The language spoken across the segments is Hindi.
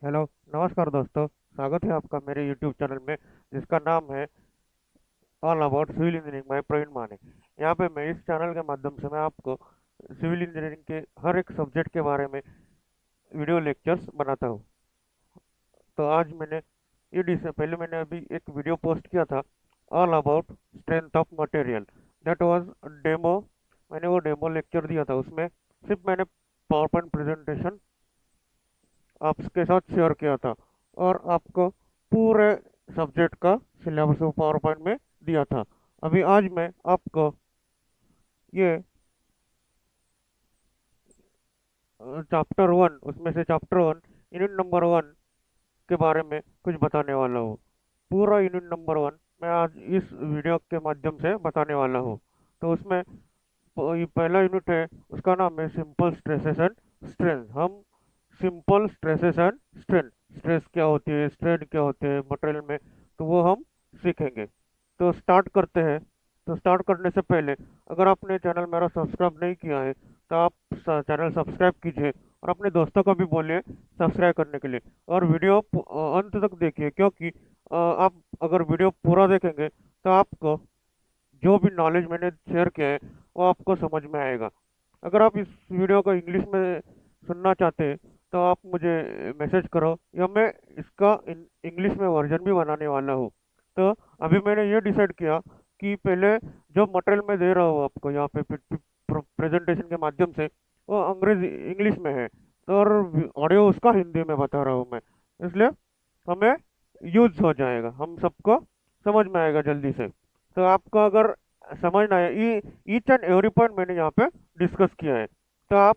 हेलो। नमस्कार दोस्तों, स्वागत है आपका मेरे यूट्यूब चैनल में, जिसका नाम है all about civil engineering by Praveen Mane. यहाँ पे मैं इस चैनल के माध्यम से मैं आपको सिविल इंजीनियरिंग के हर एक सब्जेक्ट के बारे में वीडियो लेक्चर्स बनाता हूँ। तो आज मैंने से पहले मैंने अभी एक वीडियो पोस्ट किया था, all about strength of material. That was demo. मैंने वो डेमो लेक्चर दिया था, उसमें सिर्फ मैंने पावर पॉइंट प्रेजेंटेशन आपके साथ शेयर किया था और आपको पूरे सब्जेक्ट का सिलेबस पावर पॉइंट में दिया था। अभी आज मैं आपको ये चैप्टर वन, उसमें से chapter one unit number one के बारे में कुछ बताने वाला हूँ। पूरा यूनिट नंबर वन मैं आज इस वीडियो के माध्यम से बताने वाला हूँ। तो उसमें ये पहला यूनिट है, उसका नाम है सिंपल स्ट्रेसेस एंड स्ट्रेन। हम simple stresses and strain, stress क्या होती है, स्ट्रेन क्या होते हैं मटेरियल में, तो वो हम सीखेंगे। तो स्टार्ट करते हैं। तो स्टार्ट करने से पहले, अगर आपने चैनल मेरा सब्सक्राइब नहीं किया है तो आप चैनल सब्सक्राइब कीजिए और अपने दोस्तों को भी बोलिए सब्सक्राइब करने के लिए। और वीडियो अंत तक देखिए, क्योंकि आप अगर वीडियो पूरा देखेंगे तो आपको जो भी नॉलेज मैंने शेयर किया है वो आपको समझ में आएगा। अगर आप इस वीडियो को इंग्लिश में सुनना चाहते हैं तो आप मुझे मैसेज करो, या मैं इसका इंग्लिश में वर्जन भी बनाने वाला हूँ। तो अभी मैंने ये डिसाइड किया कि पहले जो मटेरियल मैं दे रहा हूँ आपको यहाँ पे प्रेजेंटेशन के माध्यम से, वो अंग्रेजी इंग्लिश में है, तो और ऑडियो उसका हिंदी में बता रहा हूँ मैं। इसलिए हमें यूज हो जाएगा, हम सबको समझ में आएगा जल्दी से। तो आपको अगर समझना है, ईच एंड एवरी पॉइंट मैंने यहाँ पे डिस्कस किया है, तो आप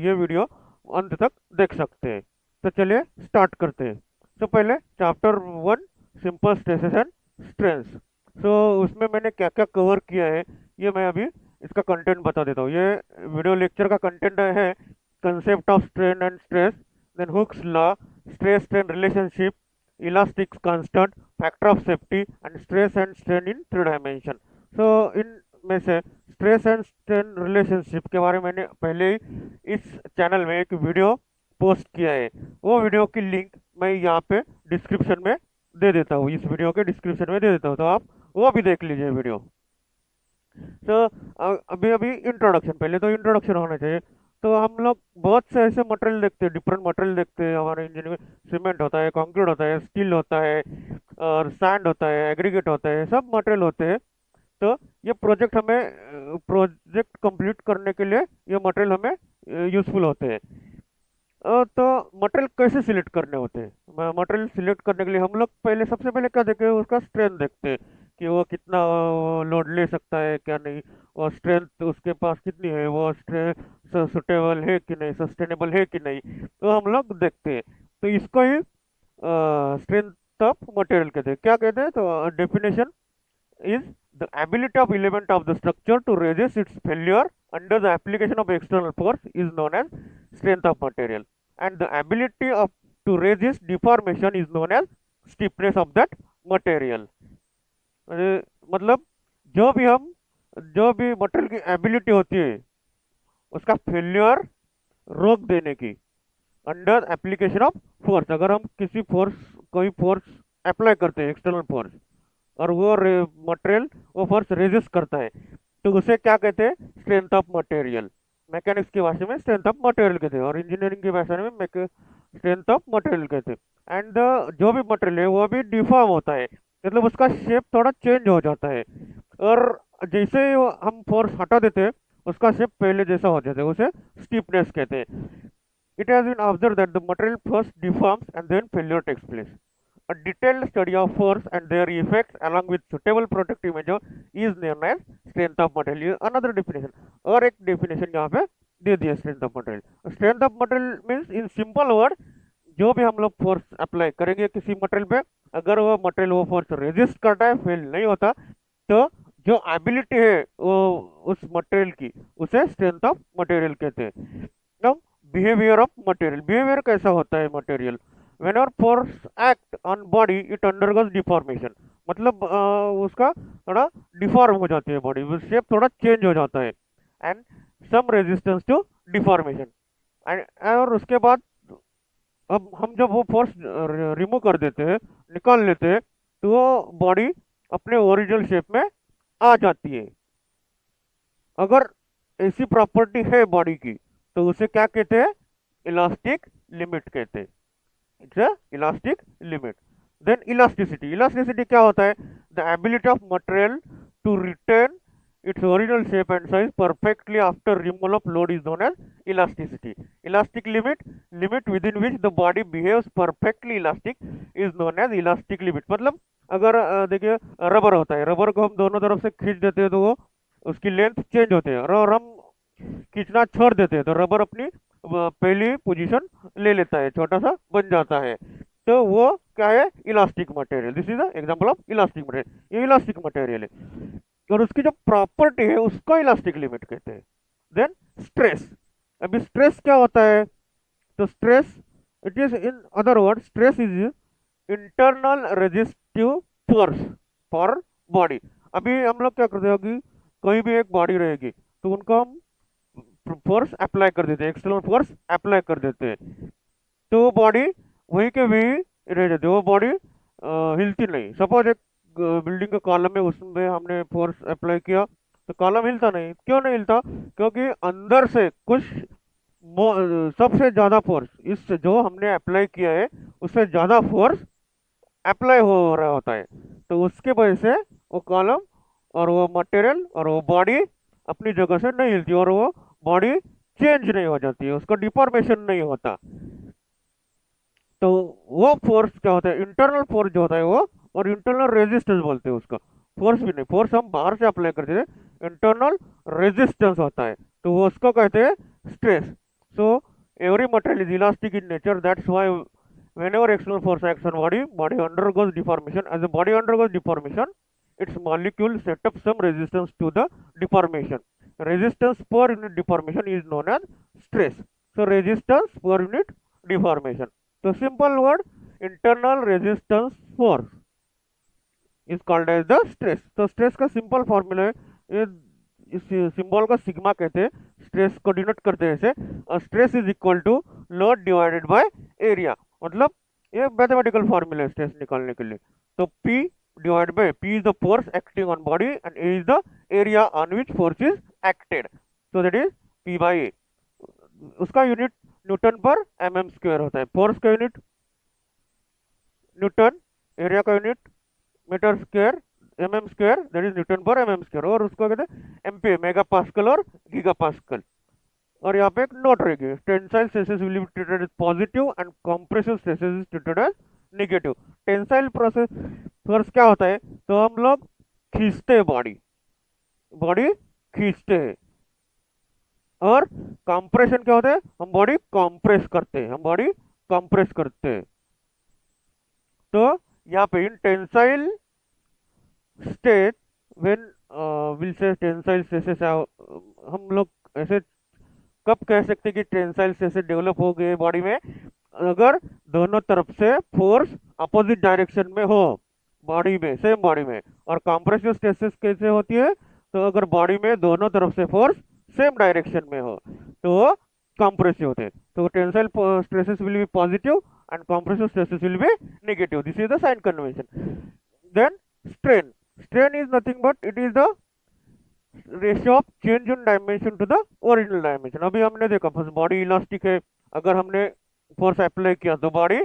ये वीडियो अंत तक देख सकते हैं। तो चलिए स्टार्ट करते हैं। तो पहले chapter one, simple stresses and strains. So उसमें मैंने क्या क्या कवर किया है, ये मैं अभी इसका कंटेंट बता देता हूँ। ये वीडियो लेक्चर का कंटेंट है concept of strain and stress, then Hooke's law, stress strain relationship, elastic constant, factor of safety and stress and strain in three dimension. So इन में से स्ट्रेस एंड स्ट्रेन रिलेशनशिप के बारे में मैंने पहले ही इस चैनल में एक वीडियो पोस्ट किया है। वो वीडियो की लिंक मैं यहाँ पे डिस्क्रिप्शन में दे देता हूँ, इस वीडियो के डिस्क्रिप्शन में दे देता हूँ, तो आप वो भी देख लीजिए वीडियो। तो अभी अभी इंट्रोडक्शन, पहले तो इंट्रोडक्शन होना चाहिए। तो हम लोग बहुत से ऐसे मटेरियल देखते हैं, डिफरेंट मटेरियल देखते हैं हमारे इंजीनियरिंग में। सीमेंट होता है, कंक्रीट होता है, स्टील होता है, और सैंड होता है, एग्रीगेट होता है, सब मटेरियल होते हैं। तो ये प्रोजेक्ट हमें प्रोजेक्ट कंप्लीट करने के लिए ये मटेरियल हमें यूजफुल होते हैं। तो मटेरियल कैसे सिलेक्ट करने होते हैं? मटेरियल सिलेक्ट करने के लिए हम लोग पहले, सबसे पहले क्या देखते हैं, उसका स्ट्रेंथ देखते हैं कि वो कितना लोड ले सकता है क्या नहीं, और स्ट्रेंथ उसके पास कितनी है, वो स्ट्रेंथ सुटेबल है कि नहीं, सस्टेनेबल है कि नहीं, तो हम लोग देखते हैं। तो इसको ही स्ट्रेंथ ऑफ मटेरियल कहते हैं। क्या कहते हैं? तो definition is the ability of element of the structure to resist its failure under the application of external force is known as strength of material, and the ability of to resist deformation is known as stiffness of that material। मतलब जो भी मटेरियल की एबिलिटी होती है उसका फेल्योर रोक देने की, अंडर एप्लीकेशन ऑफ फोर्स। अगर हम किसी फोर्स, कोई फोर्स अप्लाई करते हैं, एक्सटर्नल फोर्स, और वो मटेरियल वो फोर्स रेजिस्ट करता है, तो उसे क्या कहते हैं? Strength of material. मैकेनिक्स की भाषा में स्ट्रेंथ ऑफ मटेरियल कहते हैं, और इंजीनियरिंग की भाषा में स्ट्रेंथ ऑफ मटेरियल कहते हैं। एंड जो भी मटेरियल है वो भी डिफॉर्म होता है, मतलब उसका शेप थोड़ा चेंज हो जाता है, और जैसे ही हम फोर्स हटा देते हैं उसका शेप पहले जैसा हो जाता है, उसे स्टीपनेस कहते हैं। It has been observed that the material first deforms and then failure takes place. A detailed study of force and their effects along with suitable protective measure is known as strength of material। Another definition, और एक definition यहाँ पे दे दिया strength of material। Strength of material means in simple word, जो भी हम लोग फोर्स अप्लाई करेंगे किसी मटेरियल पे, अगर वो मटेरियल वो फोर्स रेजिस्ट करता है, फेल नहीं होता, तो जो एबिलिटी है वो उस मटेरियल की, उसे स्ट्रेंथ ऑफ मटेरियल कहते हैं। Now behaviour of material, behaviour कैसा होता है material? whenever force act on body it undergoes deformation। मतलब उसका थोड़ा डिफॉर्म हो जाती है बॉडी, शेप थोड़ा चेंज हो जाता है, and some resistance to deformation. और उसके बाद अब हम जब वो फोर्स रिमूव कर देते हैं, निकाल लेते हैं, तो वो बॉडी अपने ओरिजिनल शेप में आ जाती है। अगर ऐसी प्रॉपर्टी है बॉडी की, तो उसे क्या कहते हैं? इलास्टिक लिमिट कहते हैं। It's a elastic limit. Then elasticity, elasticity क्या होता है? The ability of material to retain its original shape and size perfectly after removal of load is known as elasticity. Elastic limit, limit within which the body behaves perfectly elastic is known as elastic limit. मतलब अगर देखिए रबर होता है, रबर को हम दोनों तरफ से खींच देते हैं तो वो उसकी लेंथ चेंज होती है, और हम खींचना छोड़ देते हैं तो रबर अपनी पहली पोजीशन ले लेता है, छोटा सा बन जाता है। तो वो क्या है? Elastic material. This is the example of elastic material. ये इलास्टिक मटेरियल है, और उसकी जो प्रॉपर्टी है उसको इलास्टिक लिमिट कहते हैं। Then stress. अभी स्ट्रेस क्या होता है? तो stress, it is in other word, stress is internal resistive force for body. अभी हम लोग क्या करते हैं कि कोई भी एक बॉडी रहेगी तो उनको हम फोर्स अप्लाई कर देते हैं, एक्सटर्नल फोर्स अप्लाई कर देते हैं, तो वो बॉडी वहीं के वहीं रह जाती है, वो बॉडी हिलती नहीं। सपोज एक बिल्डिंग का कॉलम है, उसमें हमने फोर्स अप्लाई किया तो कॉलम हिलता नहीं। क्यों नहीं हिलता? क्योंकि अंदर से कुछ सबसे ज़्यादा फोर्स, इस जो हमने अप्लाई किया है उससे ज़्यादा फोर्स अप्लाई हो रहा होता है, तो उसके वजह से वो कॉलम और वो मटेरियल और वो बॉडी अपनी जगह से नहीं हिलती, और वो बॉडी चेंज नहीं हो जाती है, उसका डिफॉर्मेशन नहीं होता। तो वो फोर्स क्या होता है? इंटरनल फोर्स जो होता है वो, और इंटरनल रेजिस्टेंस बोलते हैं उसका। फोर्स भी नहीं, फोर्स हम बाहर से अप्लाई करते हैं, इंटरनल रेजिस्टेंस होता है, तो वो उसको कहते हैं stress. So every material is elastic in nature, that's why whenever external force acts on body, body undergoes deformation. As the body undergoes deformation, its molecule set up some resistance to the deformation. Resistance per unit deformation is known as stress. So resistance per unit deformation. So simple word, internal resistance force is called as the stress. तो स्ट्रेस का सिंपल फॉर्मूला है, ये इस सिंबल का सिग्मा कहते हैं, स्ट्रेस को डिनोट करते हैं ऐसे, और stress is equal to load divided by area. मतलब ये मैथमेटिकल फॉर्मूला है स्ट्रेस निकालने के लिए। तो P divide by, P is the force acting on body and A is the area on which force is acted, so that is P by A। उसका unit newton per mm square होता है। फोर्स का यूनिट न्यूटन, एरिया का unit metre square, mm square, that is newton per mm square, और उसको कहते हैं एमपीए, मेगा पास्कल और गीगा पास्कल। और यहाँ पे एक नोट रहेगी, tensile stresses will be treated as positive and compressive stresses is treated as negative. Tensile process force क्या होता है? तो हम लोग खींचते हैं बॉडी, बॉडी खींचते हैं, और कंप्रेशन क्या होता है? हम बॉडी कंप्रेस करते हैं, हम बॉडी कंप्रेस करते हैं। तो यहाँ पे in tensile state when will say tensile stresses, हम लोग ऐसे कब कह सकते हैं कि टेंसाइल स्ट्रेसेस डेवलप हो गए बॉडी में? अगर दोनों तरफ से फोर्स अपोजिट डायरेक्शन में हो बॉडी में, सेम बॉडी में। और कंप्रेसिव स्ट्रेसेस कैसे होती है? तो अगर बॉडी में दोनों तरफ से फोर्स सेम डायरेक्शन में हो तो वो कंप्रेसिव होते हैं। तो tensile stresses will B positive and compressive stresses will be negative. This is the sign convention. Then strain. Strain is nothing but it is the ratio of change in dimension to the original dimension. अभी हमने देखा बॉडी इलास्टिक है, अगर हमने फोर्स अप्लाई किया तो बॉडी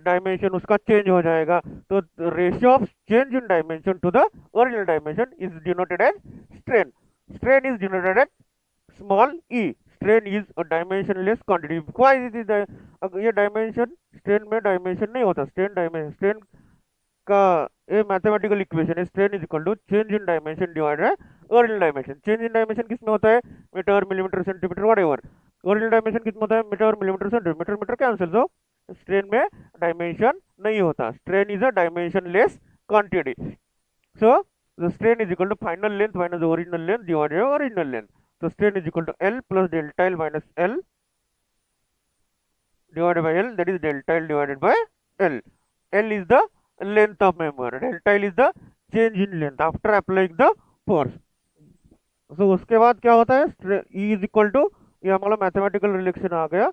डायमेंशन उसका चेंज हो जाएगा। तो ratio of change in dimension to the original dimension is denoted as strain. Strain is denoted as small E. Strain is a dimensionless quantity. Why is the, ये डायमेंशन स्ट्रेन में डायमेंशन नहीं होता। स्ट्रेन डायमेंशन, स्ट्रेन का ये मैथमेटिकल इक्वेशन है, strain is equal to change in dimension divided by original dimension. Change in dimension किस में होता है? Metre, millimetre, centimetre, whatever. Original dimension किस में होता है? Metre, millimetre, centimetre. Metre metre cancel, तो स्ट्रेन में डायमेंशन नहीं होता। Strain is a dimensionless quantity. So the strain is equal to final length minus original length divided by original length. So strain is equal to L plus delta L minus L divided by L, that is delta L divided by L. L is the length of member, delta L is the change in length after applying the force. So उसके बाद क्या होता है? E is equal to, ये हमारा मैथमेटिकल रिलेशन आ गया,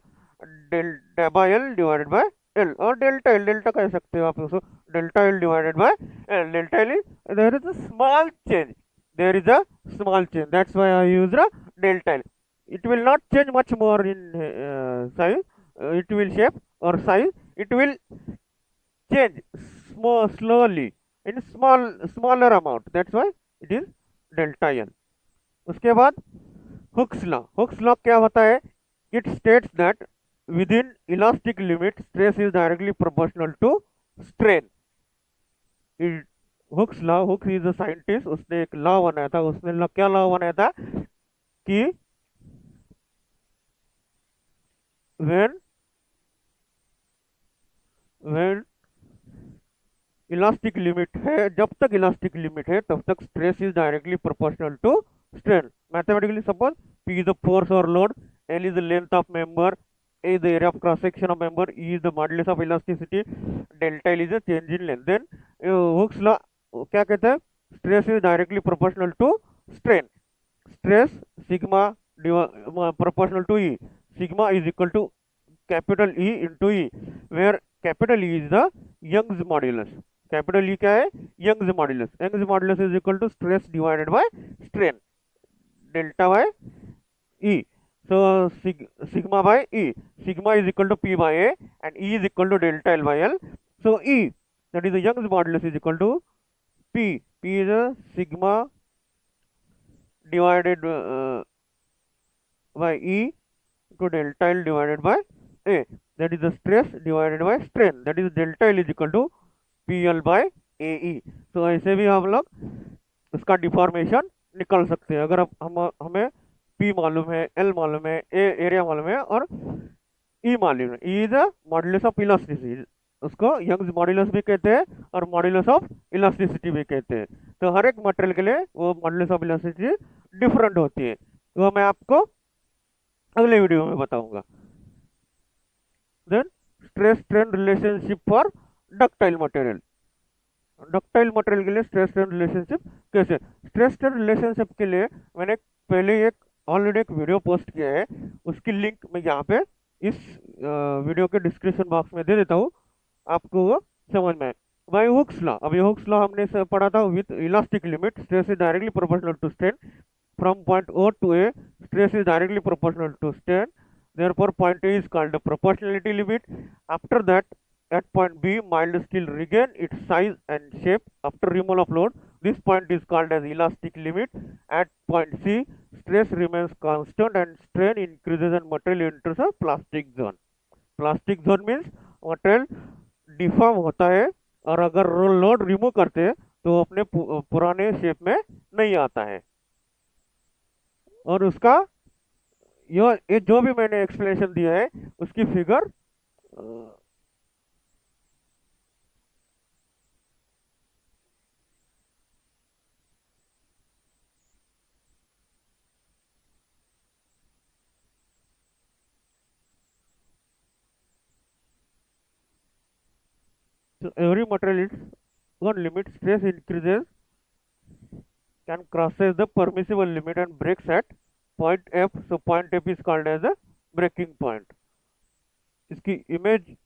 delta by L divided by L, और डेल्टा कह सकते हो आप उसको, delta L divided by L. Delta L is, there is a small change, there is a small change, that's why I use a delta L. It will not change much more in size, it will shape or size, it will change slowly in smaller amount, that's why it is delta L. उसके बाद हुक्स लॉ क्या होता है? It states that within elastic limit stress is directly proportional to strain. Hooke's is a scientist, उसने एक लॉ बनाया था. उसने क्या लॉ बनाया था कि व्हेन व्हेन इलास्टिक लिमिट है, जब तक इलास्टिक लिमिट है तब तक stress is directly proportional to strain. Mathematically suppose P is the force or load, L is the length of member, A is the area of cross section of member, E is the modulus of elasticity, delta L is the change in length. Then Hooke's law क्या कहता है? Stress is directly proportional to strain. Stress sigma proportional to E, sigma is equal to capital E into E, where capital E is the Young's modulus. Capital E क्या है? Young's modulus. Young's modulus is equal to stress divided by strain, delta by E. So sigma by E, sigma is equal to P by A and E is equal to delta L by L. So E, that is the Young's modulus, is equal to P. P is a sigma divided by E to delta L divided by A. That is the stress divided by strain. That is delta L is equal to PL by AE. So ऐसे भी हम लोग उसका डिफॉर्मेशन निकाल सकते हैं. अगर हम हमें P मालूम है, L मालूम है, A एरिया मालूम है और E मालूम है. E is the modulus of elasticity, उसको यंग्स मॉड्यूलस भी कहते हैं और मॉड्यूलस ऑफ इलास्टिसिटी भी कहते हैं. तो हर एक मटेरियल के लिए वो मॉड्यूलस ऑफ इलास्टिसिटी डिफरेंट होती है. वो मैं आपको अगले वीडियो में बताऊंगा. Then stress strain relationship for ductile material. Ductile material के लिए स्ट्रेस स्ट्रेन रिलेशनशिप कैसे? स्ट्रेस स्ट्रेन रिलेशनशिप के लिए मैंने पहले ऑलरेडी एक वीडियो पोस्ट किया है, उसकी लिंक मैं यहाँ पे इस वीडियो के डिस्क्रिप्शन बॉक्स में दे देता हूँ, आपको वो समझ में आए. बाय हुक्स लॉ, अभी हुक्स लॉ हमने पढ़ा था. With elastic limit stress is directly proportional to strain. From point O to A stress is directly proportional to strain. Therefore point A is called the proportionality limit. After that, at point B, mild steel regain its size and shape after removal of load. This point is called as elastic limit. At point C, stress remains constant and strain increases and material enters a plastic zone. Plastic zone means material deform होता है और अगर लोड रिमूव करते हैं तो अपने पुराने शेप में नहीं आता है. और उसका ये जो भी मैंने एक्सप्लेनेशन दिया है उसकी figure so every material is one limit. Stress increases can crosses the permissible limit and breaks at point F. So point F is called as a breaking point. इसकी इमेज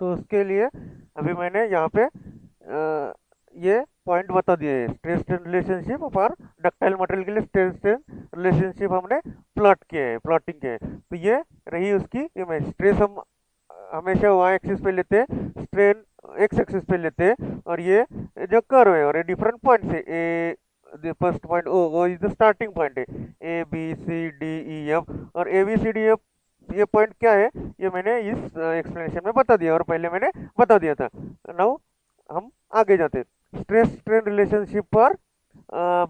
तो उसके लिए अभी मैंने यहाँ पे ये पॉइंट बता दिए हैं. Stress strain relationship for ductile material के लिए स्ट्रेस स्ट्रेन रिलेशनशिप हमने प्लॉट किए हैं, प्लॉटिंग किए हैं. तो ये रही उसकी इमेज. स्ट्रेस हम हमेशा y एक्सिस पे लेते हैं, स्ट्रेन x एक्सिस पे लेते हैं, और ये जो कर्व है और ये डिफरेंट पॉइंट है. A the first point O is the starting point है. ABCDEF और ABCDEF ये पॉइंट क्या है ये मैंने इस एक्सप्लेनेशन में बता दिया और पहले मैंने बता दिया था. नाउ हम आगे जाते हैं. स्ट्रेस स्ट्रेन रिलेशनशिप पर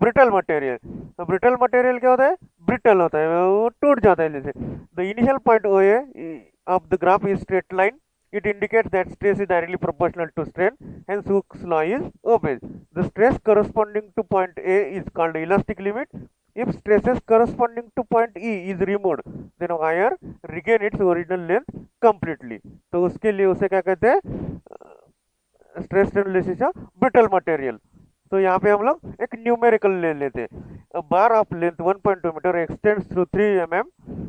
ब्रिटल मटेरियल. तो ब्रिटल मटेरियल क्या होता है? ब्रिटल होता है, वो टूट जाता है. जैसे द इनिशियल पॉइंट O है of the graph is straight line It indicates that stress is directly proportional to strain, hence Hooke's law is obeyed. The stress corresponding to point A is called elastic limit. If stresses corresponding to point E is removed, then wire regain its original length completely. तो उसके लिए उसे क्या कहते हैं, stress analysis of brittle material. तो यहाँ पे हम लोग एक न्यूमेरिकल ले लेते हैं. A bar of length 1.2 meter extends through 3 mm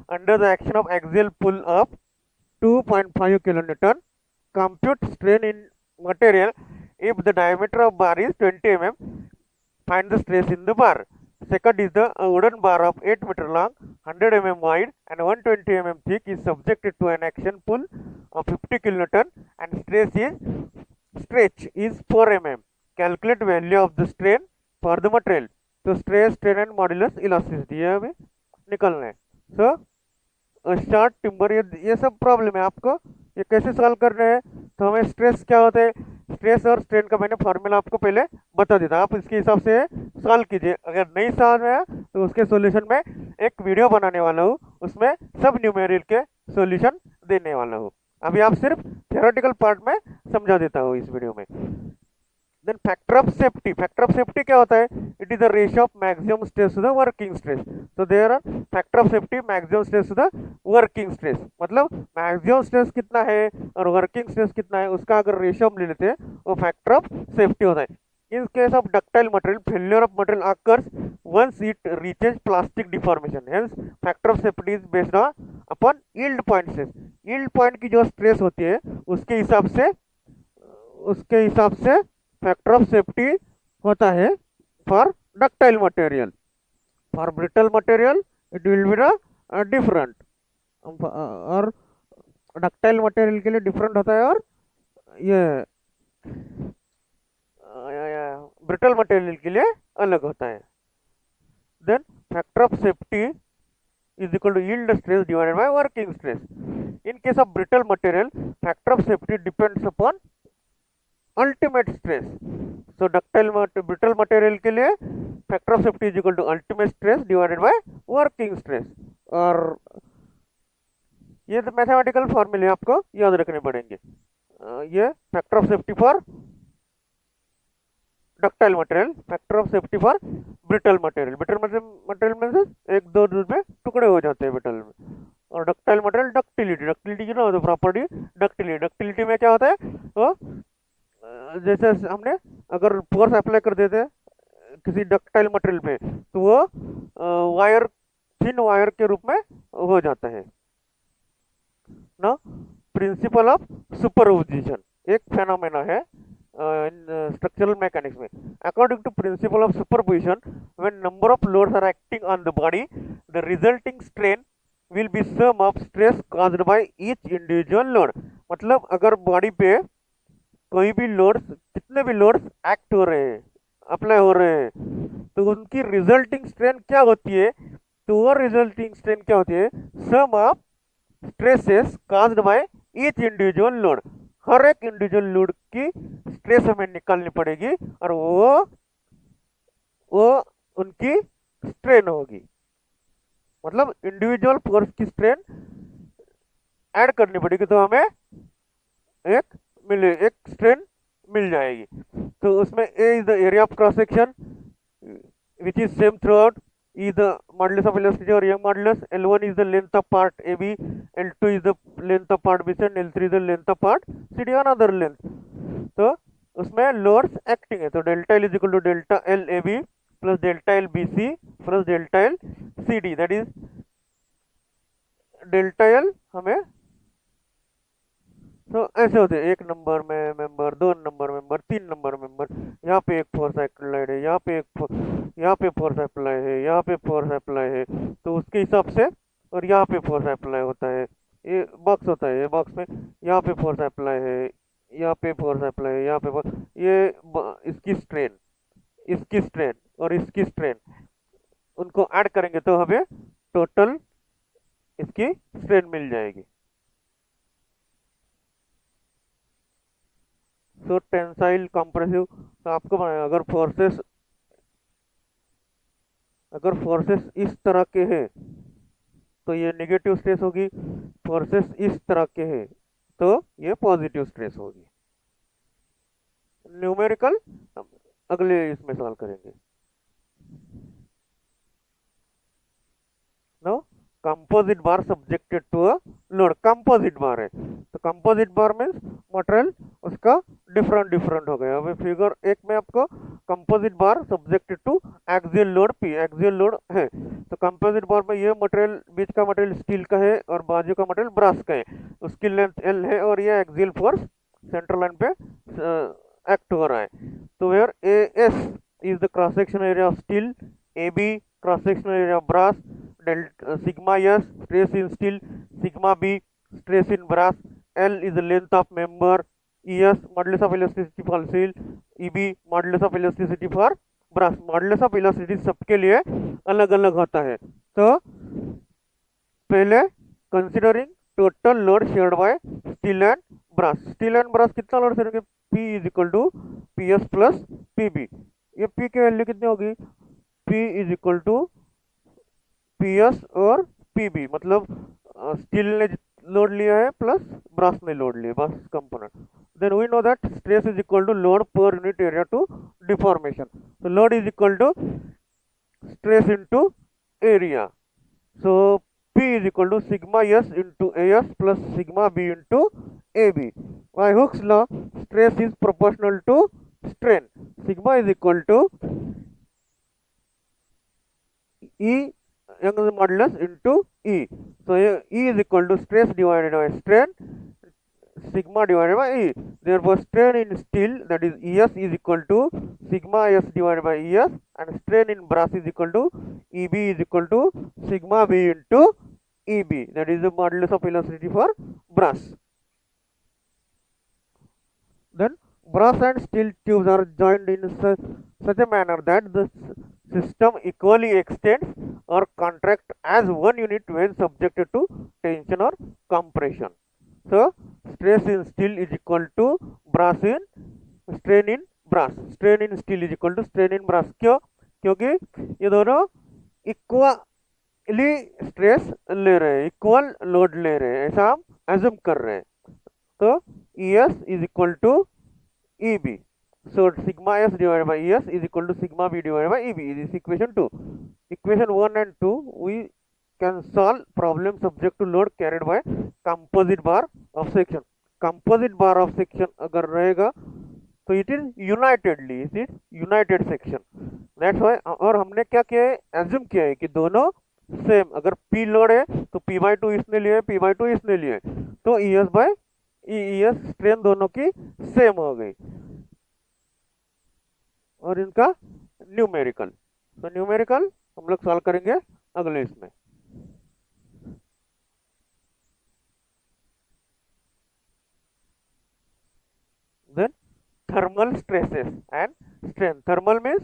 under the action of axial pull of 2.5 kilonewton. Compute strain in material if the diameter of bar is 20 mm. Find the stress in the bar. Second is the wooden bar of 8 meter long, 100 mm wide and 120 mm thick is subjected to an action pull of 50 kilonewton and stretch is 4 mm. Calculate value of the strain for the material. तो stress strain and modulus elasticity है हमें निकलना है. सो शॉर्ट टिम्बर, ये सब प्रॉब्लम है आपको. ये कैसे सॉल्व करना है, तो हमें स्ट्रेस क्या होता है, स्ट्रेस और स्ट्रेन का मैंने फॉर्मूला आपको पहले बता दिया था. आप इसके हिसाब से सॉल्व कीजिए. अगर नहीं समझ में आया तो उसके सॉल्यूशन में एक वीडियो बनाने वाला हूँ, उसमें सब न्यूमेरिकल के सॉल्यूशन देने वाला हूँ. अभी आप सिर्फ थियोरेटिकल पार्ट में समझा देता हूँ इस वीडियो में. Then factor of safety. Factor of safety क्या होता है? It is the ratio of maximum stress to the working stress. So there are factor of safety maximum stress to the working stress. मतलब maximum stress कितना है और working stress कितना है, उसका अगर रेशियो हम ले लेते हैं वो factor of safety होता है. In case of ductile material, failure of material occurs once it reaches plastic deformation. Hence, factor of safety is based on upon yield point stress. Yield point की जो stress होती है उसके हिसाब से फैक्टर ऑफ सेफ्टी होता है for ductile material. For brittle material it will be different, और डक्टाइल मटेरियल के लिए डिफरेंट होता है और ये ब्रिटल मटेरियल के लिए अलग होता है. Then factor of safety is equal to yield stress divided by working stress. In case of brittle material, factor of safety depends upon ultimate stress. So brittle material के लिए factor of safety is equal to ultimate stress divided by working stress. और ये तो मैथमेटिकल फॉर्मूले आपको याद रखने पड़ेंगे. ये factor of safety for ductile material, factor of safety for brittle material. Brittle material में एक दो में टुकड़े हो जाते हैं ब्रिटल में. और डक्टाइल मटेरियल डक्टिलिटी की ना होता है प्रॉपर्टी डक्टिलिटी में क्या होता है, तो जैसे हमने अगर फोर्स अप्लाई कर देते हैं किसी डक्टाइल मटेरियल पे तो वो वायर थिन वायर के रूप में हो जाता है ना. प्रिंसिपल ऑफ सुपरपोजिशन एक फेनोमेना है स्ट्रक्चरल मैकेनिक्स में. According to principle of superposition, when number of loads are acting on the body, the resulting strain will be sum of stress caused by each individual load. मतलब अगर बॉडी पे कोई भी लोड्स, कितने भी लोड्स एक्ट हो रहे हैं, अप्लाई हो रहे हैं, तो उनकी रिजल्टिंग स्ट्रेन क्या होती है, तो वो रिजल्टिंग स्ट्रेन क्या होती है, sum of stresses caused by each individual load. हर एक इंडिविजुअल लोड की स्ट्रेस हमें निकालनी पड़ेगी और वो उनकी स्ट्रेन होगी. मतलब इंडिविजुअल फोर्स की स्ट्रेन ऐड करनी पड़ेगी तो हमें एक स्ट्रेन मिल जाएगी. तो उसमें A is the area of cross section which is same through, E the modulus of elasticity और Young modulus, L1 is the length of part AB, L2 is the length of part BC and L3 is the length of part CD और अदर लेंथ. तो उसमें लोड्स एक्टिंग है, तो delta L is equal to delta L AB plus delta L BC plus delta L CD, that is delta L हमें. तो ऐसे होते हैं 1 नंबर में member, 2 number member, 3 number member. यहाँ पे एक फोर्स अप्लाइड है, यहाँ पे फोर्स अप्लाई है, यहाँ पे फोर्स अप्लाई है, तो उसके हिसाब से. और यहाँ पे फोर्स अप्लाई होता है, ये बॉक्स होता है, ये बॉक्स में यहाँ पे फोर्स अप्लाई है, यहाँ पे फोर्स अप्लाई है, यहाँ पे ये इसकी स्ट्रेन और इसकी स्ट्रेन उनको ऐड करेंगे तो हमें टोटल इसकी स्ट्रेन मिल जाएगी. सो टेंसाइल कंप्रेसिव, तो आपको अगर फोर्सेस इस तरह के हैं तो ये नेगेटिव स्ट्रेस होगी. फोर्सेस इस तरह के हैं तो ये पॉजिटिव स्ट्रेस होगी। न्यूमेरिकल अगले इसमें सॉल्व करेंगे। No, composite bar subjected to a load, composite bar है तो कंपोजिट बार मीन्स मटेरियल उसका डिफरेंट डिफरेंट हो गया। अभी फिगर एक में आपको composite bar subjected to axial load P, axial load है तो कंपोजिट बार में ये मटेरियल, बीच का मटेरियल स्टील का है और बाजू का मटेरियल ब्रास का है, उसकी लेंथ एल है और ये एक्सियल फोर्स सेंट्रल लाइन पे एक्ट हो रहा है। तो where A S is the cross section area of steel, A B cross section area of brass, sigma S stress in steel, sigma B stress in brass, L is the length of member, ES modulus of elasticity for steel, EB modulus of elasticity for brass। modulus of elasticity सबके लिए अलग अलग होता है। तो पहले considering total load shared by steel and brass, steel and brass कितना लोड शेयर करेंगे, P is equal to P S plus P B. ये P की वैल्यू कितनी होगी, P is equal to P S और पी बी, मतलब स्टील ने लोड लिया है प्लस ब्रास ने लोड लिया, बस component. Then we know that stress is equal to load per unit area to deformation, तो load is equal to stress into area, so P is equal to sigma S into AS plus sigma B into AB. By Hooke's law, stress is proportional to strain. Sigma is equal to E Young's modulus into E. So E is equal to stress divided by strain, sigma divided by E. Therefore, strain in steel, that is ES, is equal to sigma S divided by ES, and strain in brass is equal to EB is equal to sigma B into EB, that is the modulus of elasticity for brass. Then brass and steel tubes are joined in such a manner that the system equally extends or contracts as one unit when subjected to tension or compression. So stress in steel is equal to brass in strain in brass, strain in steel is equal to strain in brass। क्यों, क्योंकि ये दोनों इक्वली स्ट्रेस ले रहे हैं, इक्वल लोड ले रहे हैं, ऐसा हम एज्यूम कर रहे हैं। तो ES is equal to EB, so sigma S divided by ES is equal to sigma B divided by EB. This is equation 2. Equation 1 and 2 we can solve problem subject to load carried by composite bar of section। composite bar of section अगर रहेगा तो it is unitedly, it is united section, that's why। और हमने क्या किया है, एज्यूम किया है कि दोनों सेम, अगर P लोड है तो P/2 इसने लिया है, P/2 इसने लिया है, तो ES by ES स्ट्रेन दोनों की सेम हो गई। और इनका न्यूमेरिकल, तो न्यूमेरिकल हम लोग सॉल्व करेंगे अगले इसमें। Then thermal stresses and strain. Thermal means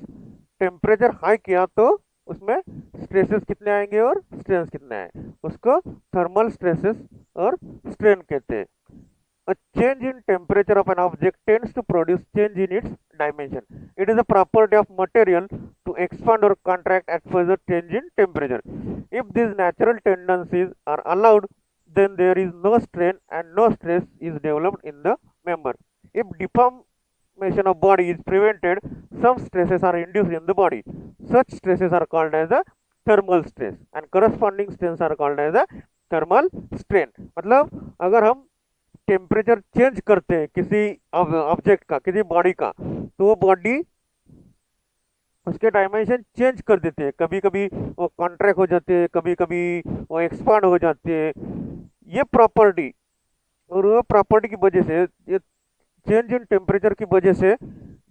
temperature high किया तो उसमें स्ट्रेसेस कितने आएंगे और स्ट्रेन कितने आए, उसको थर्मल स्ट्रेसेस और स्ट्रेन कहते हैं। A change in temperature of an object tends to produce change in its dimension. It is a property of material to expand or contract at further change in temperature. If these natural tendencies are allowed, then there is no strain and no stress is developed in the member. If deformation of body is prevented, some stresses are induced in the body. Such stresses are called as the thermal stress and corresponding strains are called as the thermal strain। मतलब अगर हम टेम्परेचर चेंज करते हैं किसी ऑब्जेक्ट का, किसी बॉडी का, तो वो बॉडी उसके डायमेंशन चेंज कर देते हैं, कभी कभी वो कॉन्ट्रैक्ट हो जाते हैं, कभी कभी वो एक्सपांड हो जाते हैं। ये प्रॉपर्टी, और वो प्रॉपर्टी की वजह से, ये चेंज इन टेम्परेचर की वजह से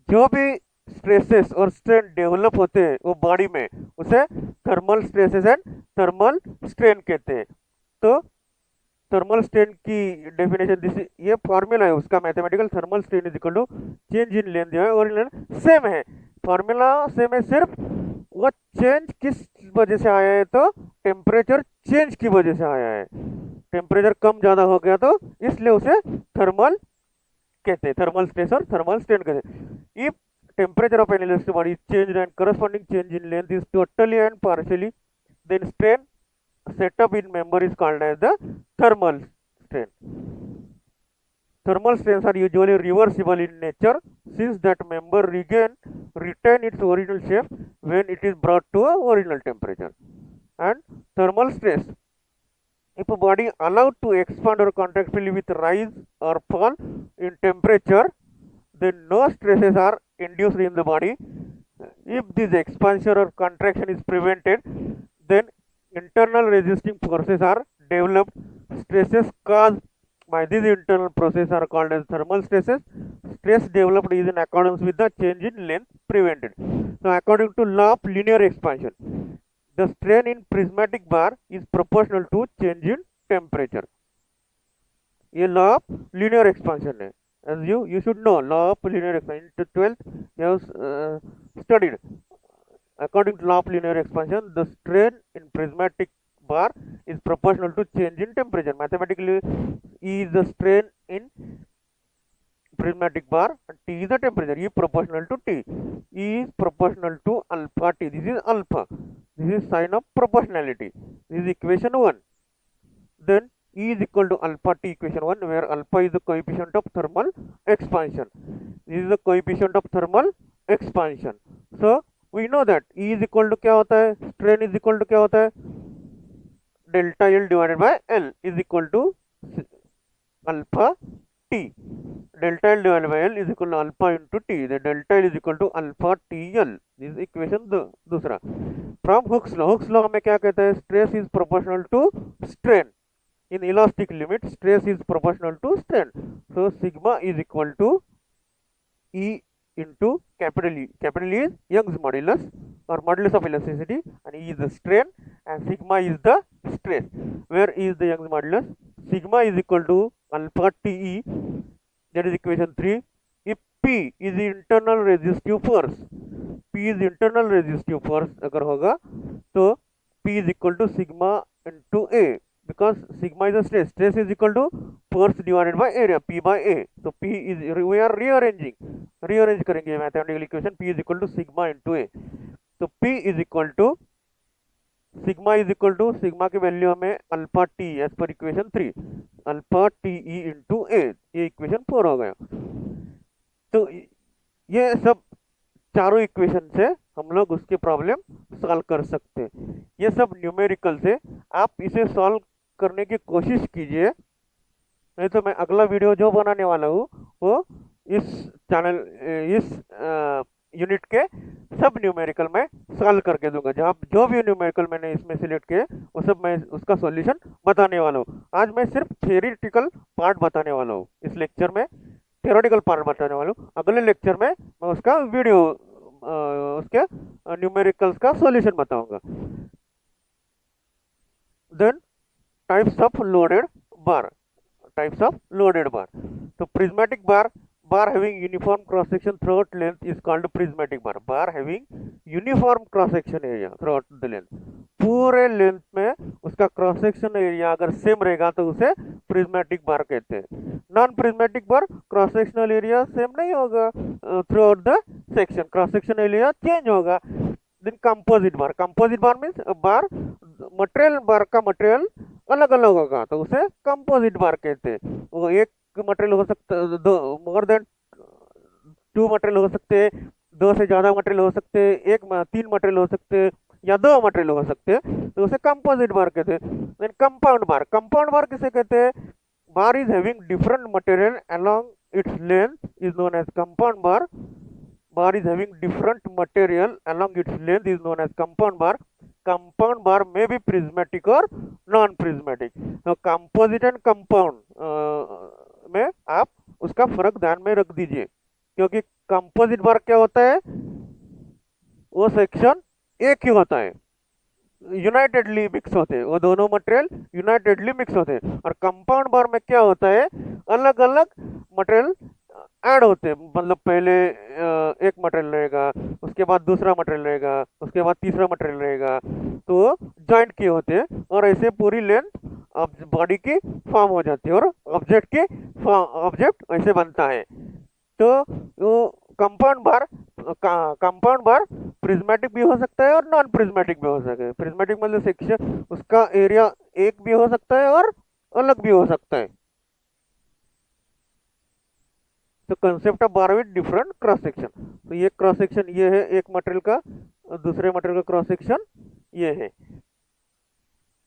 जो भी स्ट्रेसेस और स्ट्रेन डेवलप होते हैं वो बॉडी में, उसे thermal stresses and thermal strain कहते हैं। तो थर्मल स्ट्रेन की डेफिनेशन दिस, ये फॉर्मूला है उसका mathematical, thermal strain is equal to change in length जो है और सेम है, फॉर्मूला सेम है, सिर्फ वो चेंज किस वजह से आया है, तो टेम्परेचर चेंज की वजह से आया है। टेम्परेचर कम ज़्यादा हो गया तो इसलिए उसे थर्मल कहते हैं, थर्मल स्ट्रेस और थर्मल स्ट्रेन कहते हैं। If temperature of an electric body is change and corresponding change in length is totally and partially, then strain set up in member is called as the thermal strain। Thermal strains are usually reversible in nature since that member retain its original shape when it is brought to a original temperature. And thermal stress, if a body allowed to expand or contract freely with rise or fall in temperature, then no stresses are induced in the body. If this expansion or contraction is prevented, then internal resisting forces are developed. Stresses caused by these internal processes are called as thermal stresses. Stress developed is in accordance with the change in length prevented. So, according to law of linear expansion, the strain in prismatic bar is proportional to change in temperature. ये लॉ ऑफ लीनियर एक्सपेंशन है, as you should know law of linear expansion. In 12th you have studied. According to law of linear expansion, the strain in prismatic bar is proportional to change in temperature. Mathematically, E is the strain in prismatic bar and T is the temperature. E proportional to T. E is proportional to alpha T. This is alpha. This is sign of proportionality. This is equation 1. Then E is equal to alpha T, equation 1, where alpha is the coefficient of thermal expansion. This is the coefficient of thermal expansion. So we know that E is equal to क्या होता है, strain is equal to क्या होता है, delta L divided by L is equal to alpha T. Delta L divided by L is equal to alpha into T. The delta L is equal to alpha TL. This is equation दूसरा. From Hooke's law में क्या कहता है, stress is proportional to strain. In elastic limit, stress is proportional to strain. So sigma is equal to E into capital E. Capital E is Young's modulus or modulus of elasticity, and E is the strain and sigma is the stress. Where E is the Young's modulus? Sigma is equal to alpha TE. That is equation 3. If P is the internal resistive force, P is internal resistive force अगर होगा तो P is equal to sigma into A. Because sigma is a stress. Stress is equal to force divided by area, P by A. So P is, we are rearrange करेंगे mathematical equation. P is equal to sigma into A. So P is equal to sigma की वैल्यू हमें alpha T as per equation 3, alpha TE into A. ये इक्वेशन 4 हो गया. तो ये सब चारों इक्वेशन से हम लोग उसके प्रॉब्लम सॉल्व कर सकते हैं. ये सब न्यूमेरिकल से आप इसे सॉल्व करने की कोशिश कीजिए, नहीं तो मैं अगला वीडियो जो बनाने वाला हूँ वो इस चैनल इस यूनिट के सब न्यूमेरिकल में सॉल्व करके दूंगा. जहाँ जो भी न्यूमेरिकल मैंने इसमें सिलेक्ट किए वो सब मैं उसका सॉल्यूशन बताने वाला हूँ. आज मैं सिर्फ थियोरेटिकल पार्ट बताने वाला हूँ. इस लेक्चर में थियोरेटिकल पार्ट बताने वाला हूँ. अगले लेक्चर में मैं उसका वीडियो उसके न्यूमेरिकल्स का सॉल्यूशन बताऊंगा. Then types of loaded bar. So prismatic bar having uniform cross section throughout length is called prismatic bar. Bar having uniform cross section area throughout the length. पूरे लेंथ में उसका क्रॉस सेक्शन एरिया अगर सेम रहेगा तो उसे प्रिज्मेटिक बार कहते हैं. नॉन प्रिज्मेटिक बार क्रॉस सेक्शनल एरिया सेम नहीं होगा through out the section, cross section area change होगा. देन कंपोजिट बार मीन्स बार मटेरियल, बार का मटेरियल अलग अलग होगा तो उसे कंपोजिट बार कहते हैं. वो एक मटेरियल हो सकता है, दो मोर देन 2 मटेरियल हो सकते हैं, 2 से ज़्यादा मटेरियल हो सकते हैं, 3 मटेरियल हो सकते हैं या 2 मटेरियल हो सकते हैं तो उसे कंपोजिट बार कहते हैं. देन कंपाउंड बार किसे कहते हैं? Bar is having different material along its length is known as compound bar. Bar is having different material along its length is known as compound bar. Compound bar may be prismatic or non-prismatic. So composite and compound में आप उसका फर्क ध्यान में रख दीजिए, क्योंकि कंपोजिट बार क्या होता है, वो सेक्शन एक ही होता है, यूनाइटेडली मिक्स होते हैं, वो दोनों मटेरियल यूनाइटेडली मिक्स होते हैं. और कंपाउंड बार में क्या होता है, अलग अलग मटेरियल ऐड होते हैं. मतलब पहले एक मटेरियल रहेगा, उसके बाद दूसरा मटेरियल रहेगा, उसके बाद तीसरा मटेरियल रहेगा, तो जॉइंट किए होते हैं और ऐसे पूरी लेंथ बॉडी की फॉर्म हो जाती है और ऑब्जेक्ट ऐसे बनता है. तो वो कंपाउंड बार प्रिज्मेटिक भी हो सकता है और नॉन प्रिज्मेटिक भी हो सकता है. प्रिज्मेटिक मतलब सेक्शन उसका एरिया एक भी हो सकता है और अलग भी हो सकता है. तो concept of bar with different cross section, तो ये क्रॉस सेक्शन ये है एक मटेरियल का, और दूसरे मटेरियल का क्रॉस सेक्शन ये है,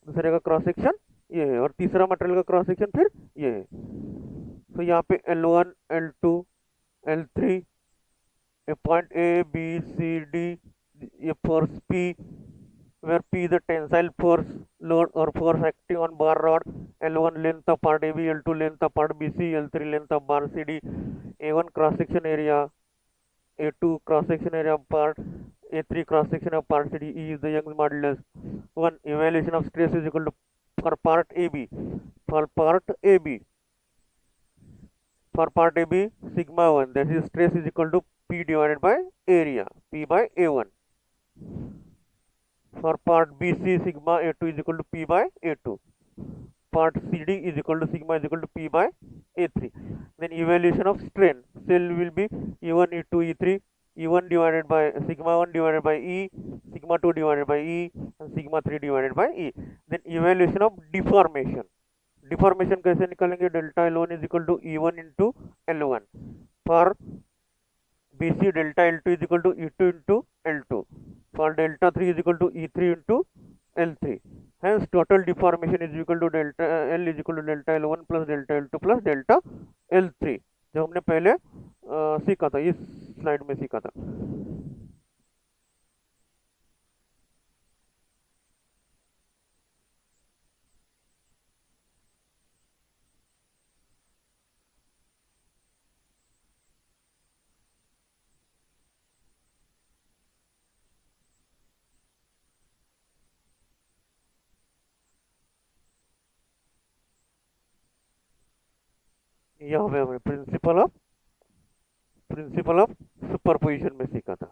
दूसरे का क्रॉस सेक्शन ये है, और तीसरा मटेरियल का क्रॉस सेक्शन फिर ये है। तो यहाँ पे L1 L2 L3, a point A, B, C, D, a force P, where P is the tensile force load or force acting on bar rod, L1 length of part AB, L2 length of part BC, L3 length of bar CD, A1 cross section area, A2 cross section area of part, A3 cross section of part CD, E is the Young's modulus. 1. Evaluation of stress is equal to for part AB. For part AB, for part AB, sigma 1, that is stress is equal to P divided by area, P by A1. For part BC, sigma A2 is equal to P by A2. Part CD is equal to sigma is equal to P by A3. Then evaluation of strain, cell will be E1, E2, E3, E1 divided by sigma 1 divided by E, sigma 2 divided by E, and sigma 3 divided by E. Then evaluation of deformation. Deformation कैसे निकालेंगे, delta L1 is equal to E1 into L1, for BC delta L2 is equal to E2 into L2, for delta 3 is equal to E3 into L3. Hence total deformation is equal to delta L is equal to delta L1 plus delta L2 plus delta L3, जो हमने पहले सीखा था, इस स्लाइड में सीखा था. यहाँ पे हमें प्रिंसिपल ऑफ सुपरपोजिशन में सीखा था.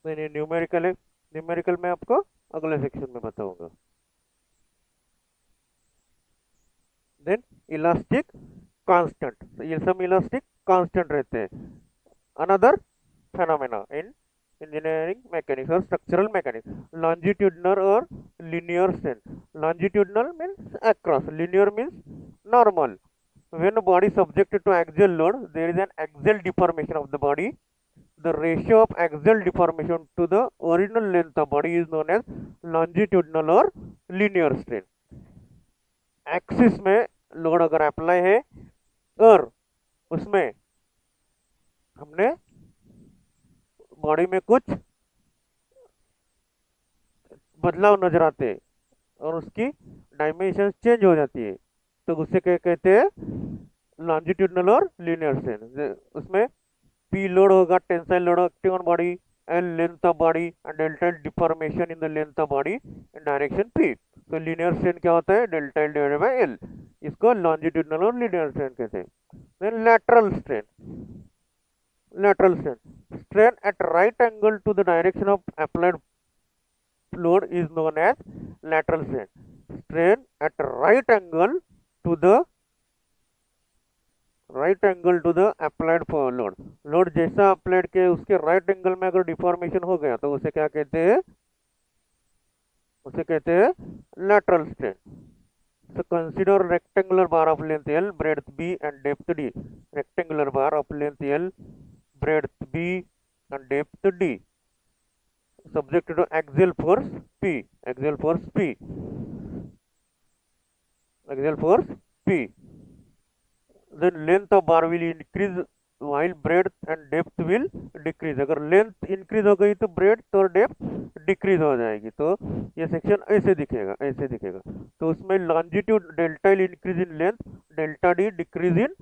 मैंने न्यूमेरिकल है, न्यूमेरिकल में आपको अगले सेक्शन में बताऊंगा. देन इलास्टिक कांस्टेंट, तो ये सब इलास्टिक कांस्टेंट रहते हैं. अनदर फेनोमेना इन इंजीनियरिंग मैकेनिक्स और स्ट्रक्चरल मैकेनिक्स, लॉन्जिट्यूडनल और linear strain. Longitudinal means across, linear means normal. When a body is subjected to axial load, there is an axial deformation of the body. The ratio of axial deformation to the original length of body is known as longitudinal or linear strain. Axis में लोड अगर अप्लाई है और उसमें हमने बॉडी में कुछ बदलाव नजर आते हैं और उसकी डायमेंशन चेंज हो जाती है, तो उससे क्या कहते हैं, लॉन्जिट्यूडनल और लीनियर स्ट्रेन. उसमें पी लोड होगा, tensile load acting on body, L length of body and delta deformation in the length of body in direction P. तो लीनियर स्ट्रेन क्या होता है, delta L divided by L, इसको लॉन्जिट्यूडनल और लीनियर स्ट्रेन कहते हैं. Then lateral strain, lateral strain, strain at right angle to the direction of applied load is known as lateral strain. Strain at right angle to the applied load, load जैसा अप्लाइड के उसके राइट एंगल में अगर डिफॉर्मेशन हो गया तो उसे क्या कहते हैं, उसे कहते हैं lateral strain. So consider rectangular bar of length L, breadth B and depth D. Rectangular bar of length L, breadth B and depth D, subject to axial force P, axial force P, axial force P. Then length of bar will increase while breadth and depth will decrease. अगर लेंथ इंक्रीज हो गई तो breadth और depth डिक्रीज हो जाएगी. तो ये सेक्शन ऐसे दिखेगा, ऐसे दिखेगा. तो उसमें longitude delta L increase in length, delta D decrease in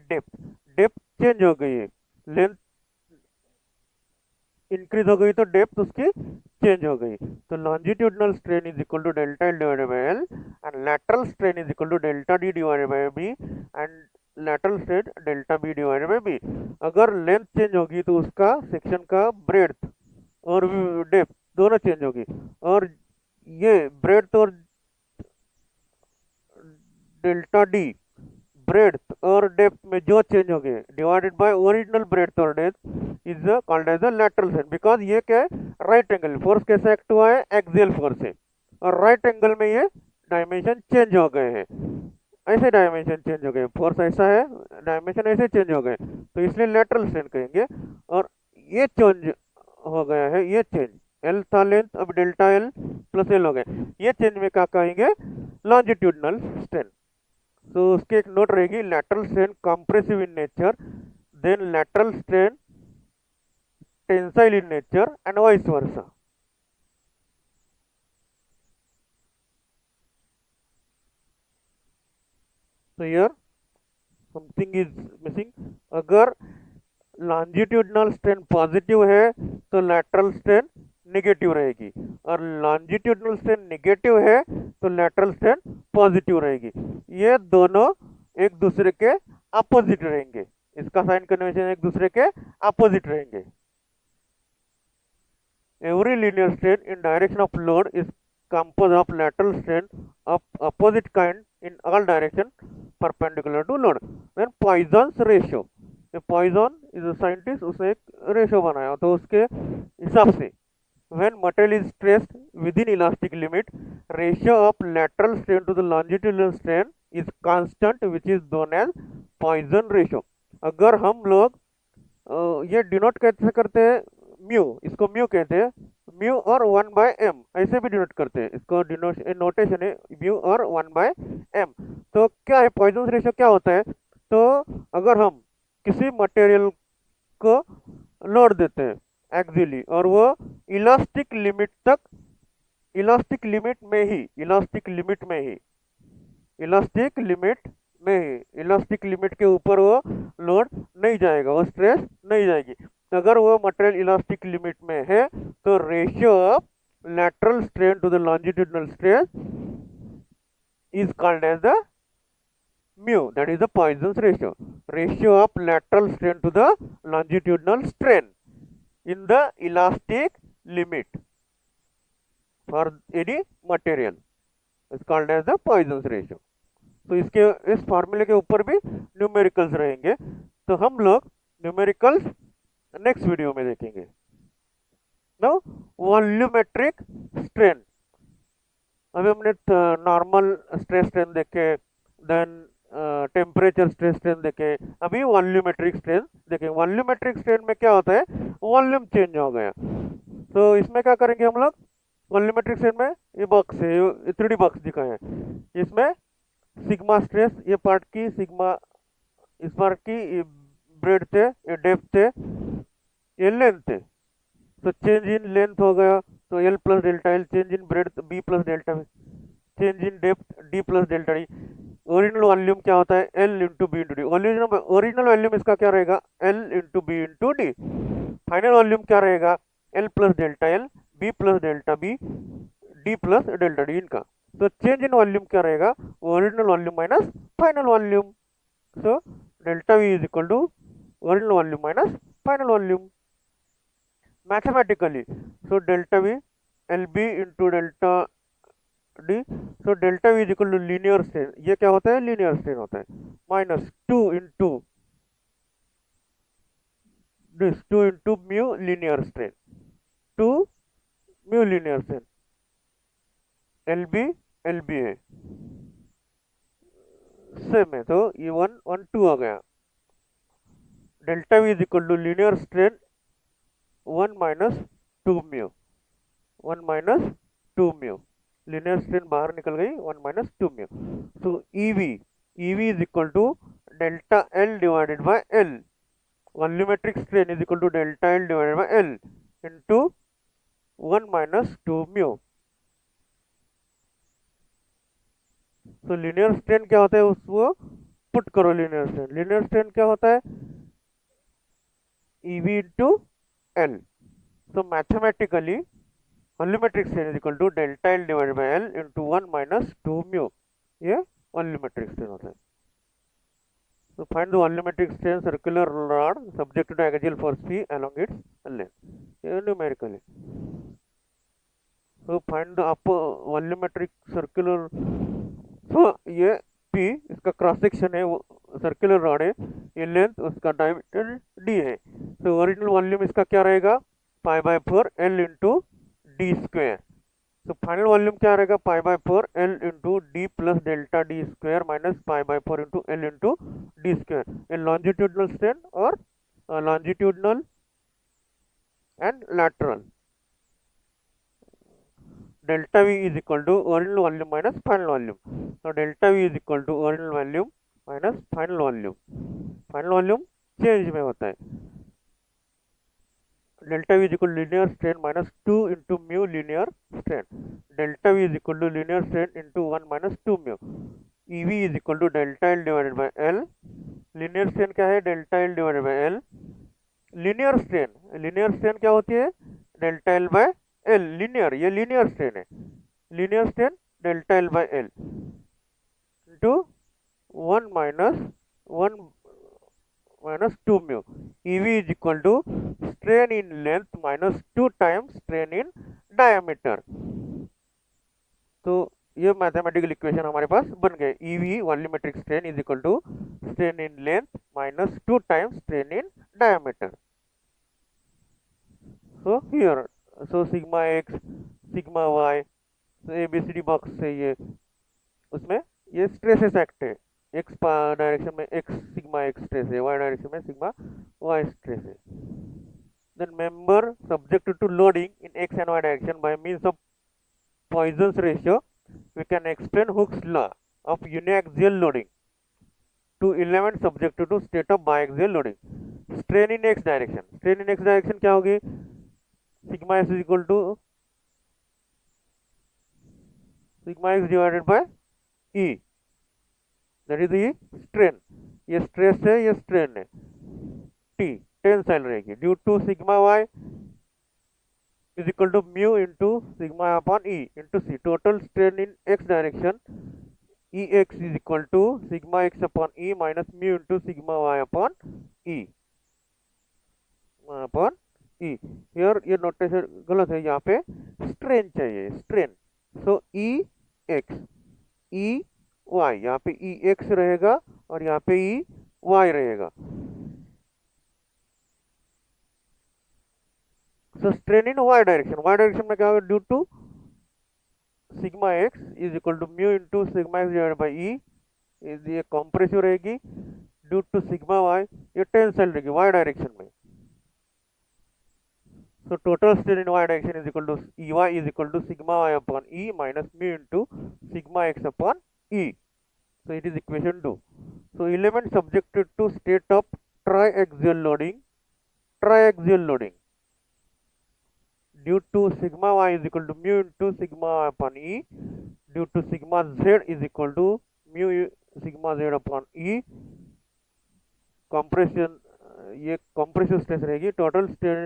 depth. Depth change हो गई है, लेंथ इंक्रीज हो गई तो डेप्थ उसकी चेंज हो गई. तो longitudinal strain is equal to delta L divided by L and lateral strain is equal to delta D divided by B and lateral strain delta B divided by B. अगर लेंथ चेंज होगी तो उसका सेक्शन का ब्रेड्थ और डेप्थ दोनों चेंज होगी, और ये ब्रेड्थ और डेल्टा डी ब्रेड्थ और डेप्थ में जो चेंज हो गए डिवाइडेड बाय ओरिजिनल ब्रेड्थ और depth, is called as the lateral strain, because ये क्या है, राइट एंगल फोर्स कैसे एक्ट हुआ है, एक्सियल फोर्स से, और राइट एंगल में ये डायमेंशन चेंज हो गए हैं, ऐसे डायमेंशन चेंज हो गए, फोर्स ऐसा है, डायमेंशन ऐसे चेंज हो गए, तो इसलिए लेटरल स्ट्रेन कहेंगे। और ये चेंज हो गया है, ये चेंज, एल था लेंथ, अब डेल्टा एल प्लस एल हो गए, ये चेंज में क्या कहेंगे, लॉन्जिट्यूडनल स्ट्रेन। तो उसकी एक नोट रहेगी, lateral strain compressive in nature, then lateral strain tensile in nature and vice versa. तो हियर समथिंग इज मिसिंग, अगर लॉन्जिट्यूडनल स्ट्रेन पॉजिटिव है तो लैटरल स्ट्रेन नेगेटिव रहेगी, और लॉन्जिट्यूडनल स्ट्रेन नेगेटिव है तो लैटरल स्ट्रेन पॉजिटिव रहेगी। ये दोनों एक दूसरे के अपोजिट रहेंगे, इसका साइन कन्वेंशन एक दूसरे के अपोजिट रहेंगे। Every linear strain in direction of load is composed of lateral strain of opposite kind in all direction perpendicular to load. Then Poisson's ratio, Poisson is scientist, उसने एक रेशो बनाया, तो उसके हिसाब से when material is stressed within elastic limit, ratio of lateral strain to the longitudinal strain is constant, which is known as Poisson ratio. अगर हम लोग ये डिनोट कैसे करते हैं, म्यू, इसको म्यू कहते हैं, म्यू और 1/m ऐसे भी डिनोट करते हैं, इसको नोटेशन है म्यू और 1/m। तो क्या है पॉइजन रेशियो, क्या होता है, तो अगर हम किसी मटेरियल को लोड देते हैं एक्सियली, और वो इलास्टिक लिमिट तक, इलास्टिक लिमिट में ही, इलास्टिक लिमिट में ही, इलास्टिक लिमिट में ही, इलास्टिक लिमिट के ऊपर वो लोड नहीं जाएगा, वो स्ट्रेस नहीं जाएगी, अगर वो मटेरियल इलास्टिक लिमिट में है तो ratio of lateral strain to the longitudinal strain is called as the mu, that is the Poisson's ratio, ratio of lateral strain to the longitudinal strain in the elastic limit for any material is called as the Poisson's ratio. तो इसके इस फॉर्मूले के ऊपर भी न्यूमेरिकल्स रहेंगे, तो हम लोग न्यूमेरिकल्स नेक्स्ट वीडियो में देखेंगे। नाउ वॉल्यूमेट्रिक स्ट्रेन, अभी हमने नॉर्मल स्ट्रेस स्ट्रेन देखे, देन टेम्परेचर स्ट्रेस स्ट्रेन देखे, अभी वॉल्यूमेट्रिक स्ट्रेन देखें। वॉल्यूमेट्रिक स्ट्रेन में क्या होता है, वॉल्यूम चेंज हो गया, तो इसमें क्या करेंगे हम लोग, वॉल्यूमेट्रिक स्ट्रेन में ये बॉक्स है, ये 3D बॉक्स दिखाए हैं, इसमें सिग्मा स्ट्रेस, ये पार्ट की सिग्मा, इस पार्ट की ब्रेड्थ है, ये डेप्थ है, ये लेंथ है, तो चेंज इन लेंथ हो गया तो L plus delta L, change in breadth B plus delta, change in depth D plus delta D. Original volume क्या होता है, L into B into D, original volume इसका क्या रहेगा, L into B into D. Final volume क्या रहेगा, L plus delta L, B plus delta B, D plus delta D इनका। तो चेंज इन वॉल्यूम क्या रहेगा, original volume minus final volume, so delta we is equal to original volume minus final volume mathematically. So delta V L B into delta D, so delta we is equal to linear strain, ये क्या होता है, लीनियर स्ट्रेन होता है, minus 2 into this, 2 into mu linear strain, 2 mu linear strain, L B है सेम है, तो ये 1 1 2 आ गया। Delta we is equal to linear strain 1 minus 2 mu, 1 minus 2 mu, linear strain बाहर निकल गई, 1 minus 2 mu. So EV is equal to delta L divided by L, volumetric strain is equal to delta L divided by L into 1 minus 2 mu. तो लीनियर स्ट्रेन क्या होता है, उसको पुट करो, लीनियर स्ट्रेन क्या होता है, EV into L. So mathematically, volumetric strain is equal to delta L divided by L into 1 minus 2 mu. ये volumetric strain होता है। So find the volumetric strain circular rod subject to axial force P along its length. ये numerically. So find the upper volumetric circular. So ये P इसका क्रॉस सेक्शन है, वो सर्कुलर रॉड है, ये लेंथ उसका डायमीटर D है। तो ओरिजिनल वॉल्यूम इसका क्या रहेगा, pi by 4 L into D square. तो फाइनल वॉल्यूम क्या रहेगा, pi by 4 L into D plus delta D square minus pi by 4 into L into D square. ये लॉन्जिट्यूडनल स्ट्रेन और longitudinal and lateral. Delta we is equal to original volume minus final volume. तो delta we is equal to original volume minus final volume. Final volume change में होता है। Delta we is equal linear strain minus 2 into mu linear strain. Delta we is equal to linear strain into 1 minus 2 mu. E v is equal to delta L divided by l. Linear strain क्या है, delta L divided by l. Linear strain क्या होती है, delta l by l. Linear, ये लीनियर स्ट्रेन है। Linear strain delta l by L into 1 minus 2 mu. E v is equal to strain in length minus 2 times strain in diameter. तो ये मैथमेटिकल इक्वेशन हमारे पास बन गए। E v volumetric strain is equal to strain in length minus 2 times strain in diameter. So here, so sigma x, sigma y, ABCD box से ये उसमें ये स्ट्रेसेस एक्ट है। एक्स डायरेक्शन में एक्स सिग्मा एक्स स्ट्रेस है, वाई डायरेक्शन में सिग्मा वाई स्ट्रेस है। Then member subject to loading in x and y direction by means of Poisson's ratio, we can explain Hooke's law of uniaxial loading to element subject to state of biaxial loading. Strain in x direction क्या होगी, sigma s is equal to sigma x divided by e, that is the strain. ये स्ट्रेस है, ये स्ट्रेन है। t टेंसाइल रहेगी due to sigma y is equal to mu into sigma upon e into c. Total strain in x direction ex is equal to sigma x upon e minus mu into sigma y upon e Here ये नोटेशन गलत है, यहाँ पे स्ट्रेन चाहिए, स्ट्रेन। सो e x e y, यहाँ पे e x रहेगा और यहाँ पे e y रहेगा। So strain in y direction में क्या होगा, due to sigma X is equal to mu into sigma X divided by E, ये कॉम्प्रेसिव रहेगी। ड्यू टू सिग्मा वाई, ये टेंसाइल रहेगी y डायरेक्शन में। So total strain in y direction is equal to ey is equal to sigma y upon e minus mu into sigma x upon e. So it is equation 2. So element subjected to state of triaxial loading due to sigma y is equal to mu into sigma y upon e due to sigma z is equal to mu sigma z upon e। compression, ये compressive stress रहेगी। total strain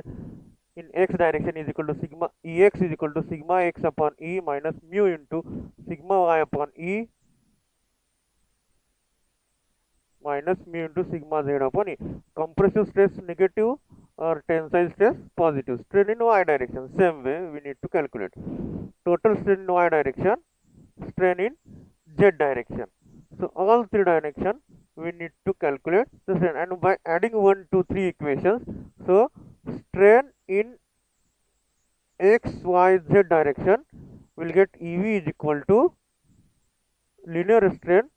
in x direction is equal to sigma ex is equal to sigma x upon e minus mu into sigma y upon e minus mu into sigma z upon e। compressive stress negative और tensile stress positive। strain in y direction same way we need to calculate total strain in y direction, strain in z direction। so all three direction we need to calculate the strain, and by adding 1 2 3 equations, so strain in x y z direction will get ev is equal to linear strain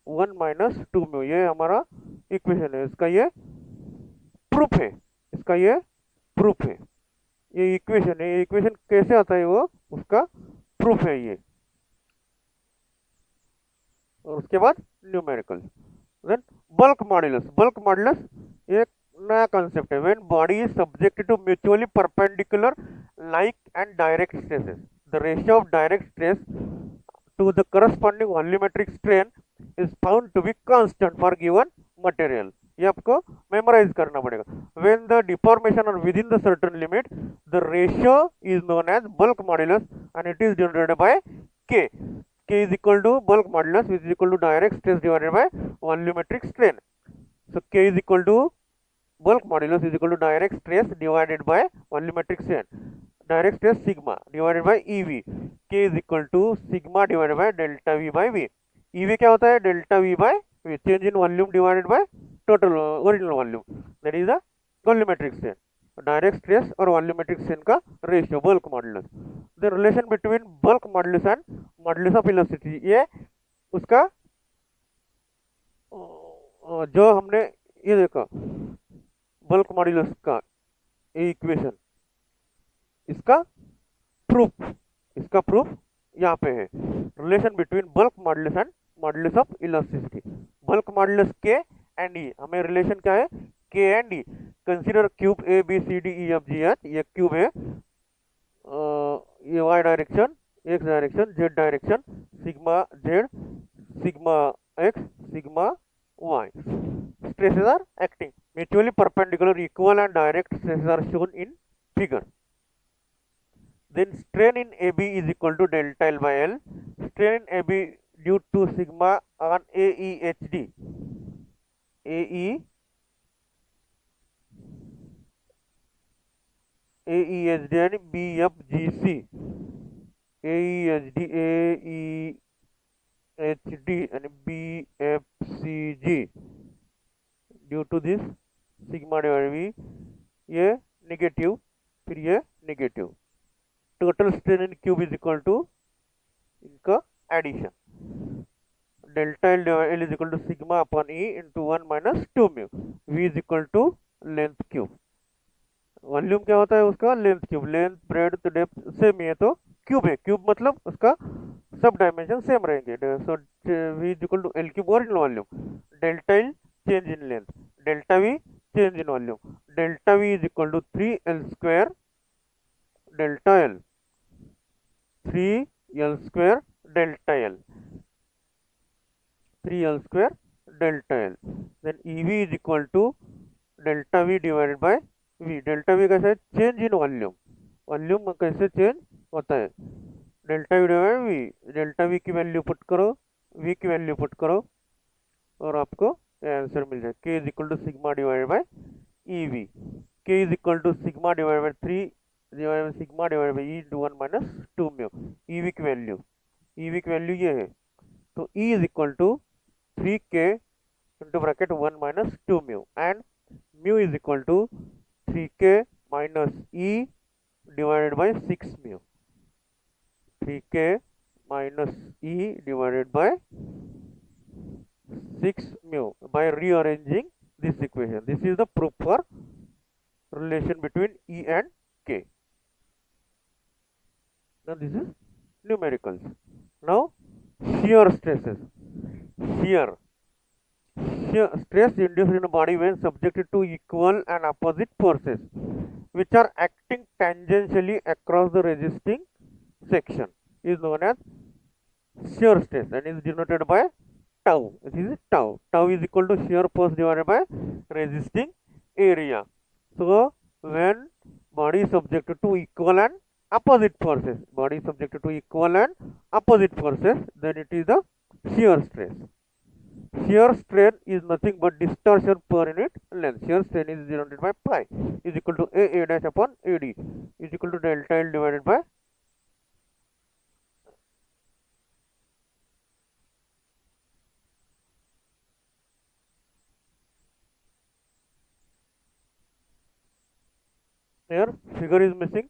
1 minus 2 mu. ये हमारा इक्वेशन है, इसका ये प्रूफ है, ये इक्वेशन है। ये इक्वेशन कैसे आता है, वो उसका प्रूफ है ये। और उसके बाद न्यूमेरिकल। देन बल्क मॉड्यूलस एक नया कंसेप्ट है। When body is subjected to mutually perpendicular like and direct stresses, the ratio of direct stress to the corresponding volumetric strain is found to be constant for given material. ये आपको मेमोराइज करना पड़ेगा। When the deformation are within the certain limit, the ratio is known as bulk modulus and it is generated by k. K is equal to bulk modulus, which is equal to direct stress divided by volumetric strain. So K is equal to bulk modulus is equal to direct stress divided by volumetric strain. Direct stress sigma divided by EV. K is equal to sigma divided by delta V by V. EV क्या होता है, delta V by V, change in volume divided by total original volume, that is the volumetric strain, direct stress और वॉल्यूमेट्रिक स्ट्रेन का ratio bulk modulus. The relation between bulk modulus and modulus of elasticity, ये उसका जो हमने ये देखा बल्क मॉडुलस का इक्वेशन, इसका प्रूफ यहाँ पे है। Relation between bulk modulus and modulus of elasticity, bulk modulus k and e, हमें रिलेशन क्या है, k and e. Consider cube A B C D E F G H, ये क्यूब है, ये y direction, x direction, z direction, sigma z, sigma x, sigma y. Stresses are acting mutually perpendicular, equal and direct stresses are shown in figure. Then strain in AB is equal to delta L by L. Strain in AB due to sigma on AEHD. AEHD and BFGC. AEHD, AEHD and BFCG. Due to this sigma divide V, ये नेगेटिव, फिर ये negative, total strain in cube is equal to इनका addition, delta L is equal to sigma upon E into 1 minus 2 mu, V is equal to length cube. Volume क्या होता है उसका, length cube, length breadth depth same ही है तो क्यूब है, क्यूब मतलब उसका सब डायमेंशन सेम रहेंगे। So v is equal to l cube original volume, delta l change in length, delta v change in volume, delta v is equal to 3l square delta l, 3l square delta l, 3l square delta l, then ev is equal to delta v divided by v, delta v कैसे change in volume, वॉल्यूम कैसे चेंज होता है, delta v divide v, delta v की वैल्यू पुट करो, v की वैल्यू पुट करो और आपको आंसर मिल जाए, k is equal to sigma divided by e v, k is equal to sigma divided by 3 divided by sigma divided by e into 1 minus 2 mu, e v की वैल्यू ये है, तो e is equal to 3k into bracket 1 minus 2 mu and mu is equal to 3k minus e divided by 6 mu, 3k minus e divided by 6 mu by rearranging this equation. This is the proof for relation between E and K. Now this is numericals. Now shear stresses. Shear stress induced in a body when subjected to equal and opposite forces which are acting tangentially across the resisting section is known as shear stress and is denoted by tau. This is tau. Tau is equal to shear force divided by resisting area. So when body is subjected to equal and opposite forces, then it is the shear stress. Shear strain is nothing but distortion per unit length. Shear strain is denoted by pi is equal to a dash upon ad is equal to delta L divided by here figure is missing,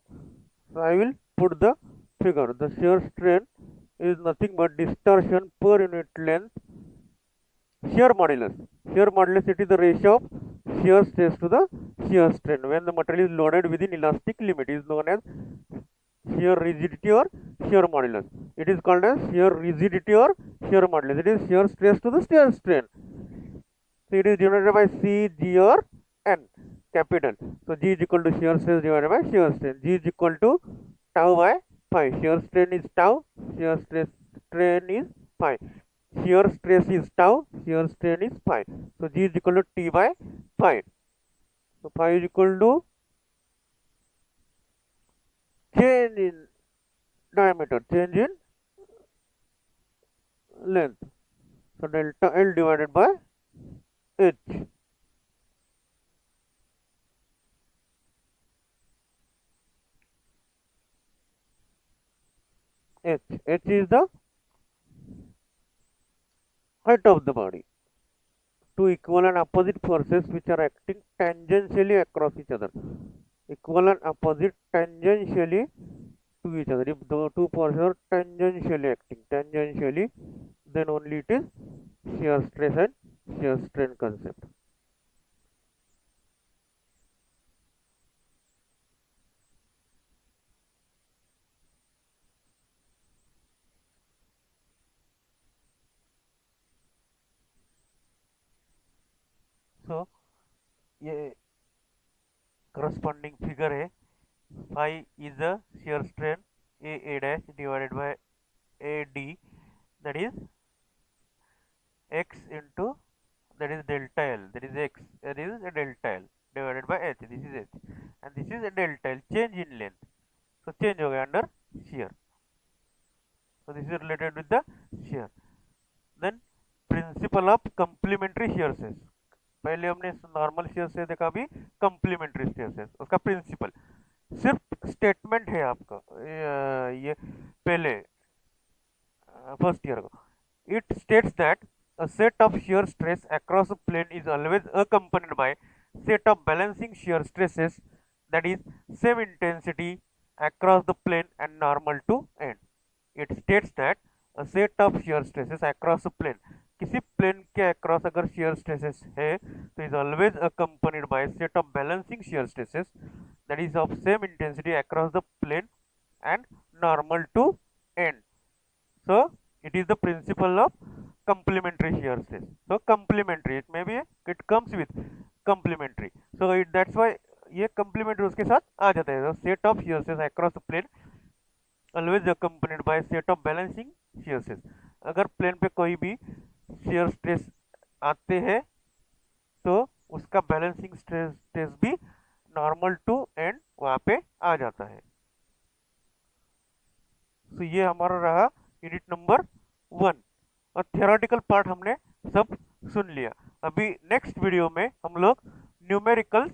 so I will put the figure. The shear strain is nothing but distortion per unit length. Shear modulus, it is the ratio of shear stress to the shear strain when the material is loaded within elastic limit is known as shear rigidity or shear modulus. It is called as shear rigidity or shear modulus. It is shear stress to the shear strain. So it is denoted by C, G or N capital. So G is equal to shear stress divided by shear strain. G is equal to tau by pi. Shear strain is tau, shear stress strain is pi. Shear stress is tau, shear strain is pi. So G is equal to T by pi. So pi is equal to change in diameter, change in length. So delta L divided by H. H is the height of the body. two equal and opposite forces which are acting tangentially across each other. Equal and opposite tangentially to each other. If the two forces are tangentially acting, then only it is shear stress and shear strain concept. So ये corresponding figure है. Phi is the shear strain A dash divided by AD, that is x into, that is delta L, that is x, that is a delta L divided by h, this is h, and this is a delta L, change in length. So change हो गया under shear. So this is related with the shear. Then principle of complementary shear stress. पहले हमने नॉर्मल शेयर से देखा, अभी कंप्लीमेंट्री शेयर से उसका प्रिंसिपल सिर्फ स्टेटमेंट है आपका ये पहले फर्स्ट ईयर का. It states that a set of shear stress across a plane is always accompanied by set of balancing shear stresses, that is same intensity across the plane and normal to end. It states that a set of shear stresses across a plane, किसी प्लेन के अक्रॉस अगर shear stresses है तो is always accompanied by set of balancing shear stresses, that is of same intensity across the plane and normal to end. So it is the principle of complementary shear stress. So complementary, it may be, it comes with complementary. So that's why ये complementary उसके साथ आ जाता है. So set of shear stress across the plane always accompanied by set of balancing shear stress. अगर प्लेन पे कोई भी shear stress आते हैं तो उसका बैलेंसिंग स्ट्रेस भी नॉर्मल टू एंड वहां पे आ जाता है. तो ये हमारा रहा यूनिट नंबर 1 और थियोरेटिकल पार्ट हमने सब सुन लिया. अभी नेक्स्ट वीडियो में हम लोग numericals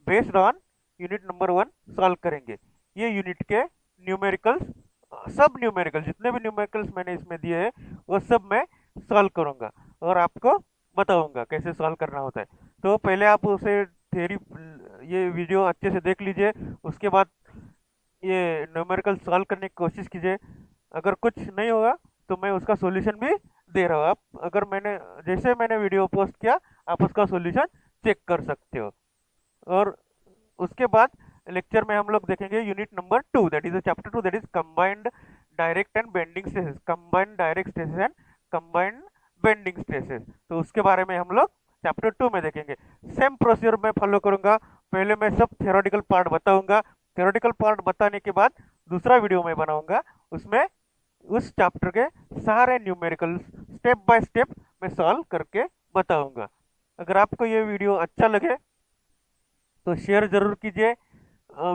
based on unit number 1 solve करेंगे. ये यूनिट के न्यूमेरिकल्स, सब न्यूमेरिकल जितने भी न्यूमेरिकल्स मैंने इसमें दिए हैं वो सब मैं सॉल्व करूंगा और आपको बताऊंगा कैसे सॉल्व करना होता है. तो पहले आप उसे थ्योरी, ये वीडियो अच्छे से देख लीजिए, उसके बाद ये न्यूमेरिकल सॉल्व करने की कोशिश कीजिए. अगर कुछ नहीं होगा तो मैं उसका सॉल्यूशन भी दे रहा हूँ. आप अगर जैसे मैंने वीडियो पोस्ट किया आप उसका सॉल्यूशन चेक कर सकते हो. और उसके बाद लेक्चर में हम लोग देखेंगे unit number 2, that is chapter 2, that is combined direct and bending stresses, combined direct stresses and combined bending stresses. तो उसके बारे में हम लोग चैप्टर 2 में देखेंगे. सेम प्रोसीजर मैं फॉलो करूंगा. पहले मैं सब थियोरेटिकल पार्ट बताऊंगा, थियोरेटिकल पार्ट बताने के बाद दूसरा वीडियो मैं बनाऊंगा, उसमें उस चैप्टर के सारे न्यूमेरिकल स्टेप बाय स्टेप मैं सॉल्व करके बताऊंगा. अगर आपको ये वीडियो अच्छा लगे तो शेयर जरूर कीजिए,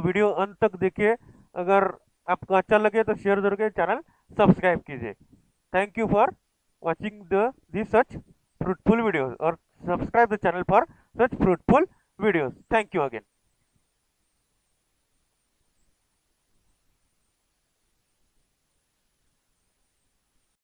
वीडियो अंत तक देखिए. अगर आपको अच्छा लगे तो शेयर जरूर कीजिए, चैनल सब्सक्राइब कीजिए. Thank you for watching this such fruitful videos और subscribe the channel for such fruitful videos. Thank you again.